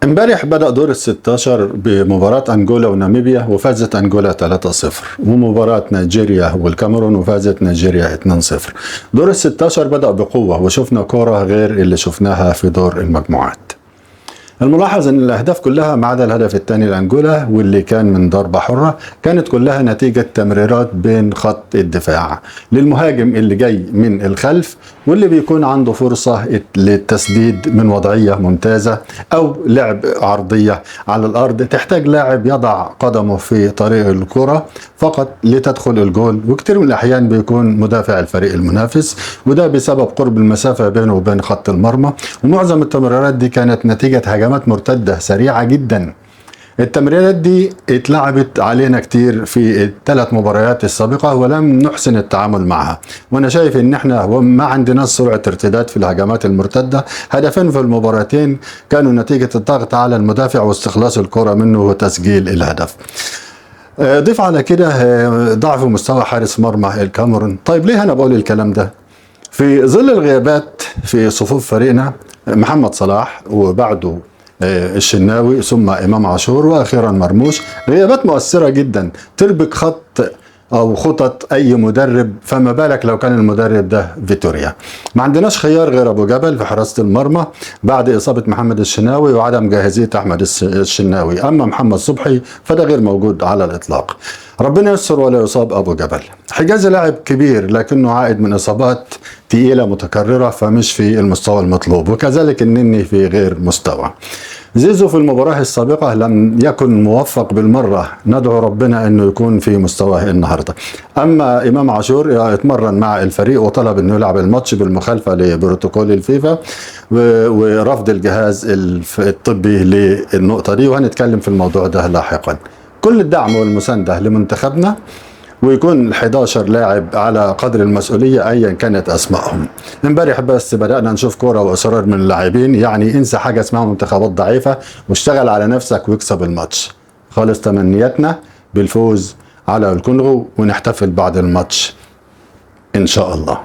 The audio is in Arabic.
امبارح بدأ دور ال 16 بمباراة أنجولا وناميبيا وفازت أنجولا 3-0، ومباراة نيجيريا والكاميرون وفازت نيجيريا 2-0. دور ال 16 بدأ بقوة وشفنا كورة غير اللي شفناها في دور المجموعات. الملاحظ ان الاهداف كلها ما عدا الهدف الثاني لانجولا واللي كان من ضربه حره كانت كلها نتيجه تمريرات بين خط الدفاع للمهاجم اللي جاي من الخلف واللي بيكون عنده فرصه للتسديد من وضعيه ممتازه او لعب عرضيه على الارض تحتاج لاعب يضع قدمه في طريق الكره فقط لتدخل الجول، وكثير من الاحيان بيكون مدافع الفريق المنافس، وده بسبب قرب المسافه بينه وبين خط المرمى. ومعظم التمريرات دي كانت نتيجه هجمات مرتده سريعه جدا. التمريرات دي اتلعبت علينا كتير في الثلاث مباريات السابقة ولم نحسن التعامل معها، وانا شايف ان احنا ما عندنا سرعة ارتداد في الهجمات المرتدة. هدفين في المباراتين كانوا نتيجة الضغط على المدافع واستخلاص الكرة منه وتسجيل الهدف. ضيف على كده ضعف مستوى حارس مرمى الكاميرون. طيب ليه انا بقول الكلام ده؟ في ظل الغيابات في صفوف فريقنا محمد صلاح وبعده الشناوي ثم امام عاشور واخيرا مرموش، غيابات مؤثره جدا تربك خط او خطط اي مدرب، فما بالك لو كان المدرب ده فيتوريا. ما عندناش خيار غير ابو جبل في حراسه المرمى بعد اصابه محمد الشناوي وعدم جاهزيه احمد الشناوي، اما محمد صبحي فده غير موجود على الاطلاق. ربنا يستر ولا يصاب ابو جبل. حجازي لاعب كبير لكنه عائد من اصابات تقيله متكرره فمش في المستوى المطلوب، وكذلك النني في غير مستوى. زيزو في المباراة السابقة لم يكن موفق بالمرة، ندعو ربنا انه يكون في مستواه النهاردة. اما امام عاشور اتمرن مع الفريق وطلب انه يلعب الماتش بالمخالفة لبروتوكول الفيفا ورفض الجهاز الطبي للنقطة دي، وهنتكلم في الموضوع ده لاحقا. كل الدعم والمساندة لمنتخبنا، ويكون 11 لاعب على قدر المسؤولية أيا كانت أسمائهم. امبارح بس بدأنا نشوف كورة وإصرار من اللاعبين، يعني انسى حاجة اسمها منتخبات ضعيفة واشتغل على نفسك واكسب الماتش. خالص تمنياتنا بالفوز على الكونغو ونحتفل بعد الماتش إن شاء الله.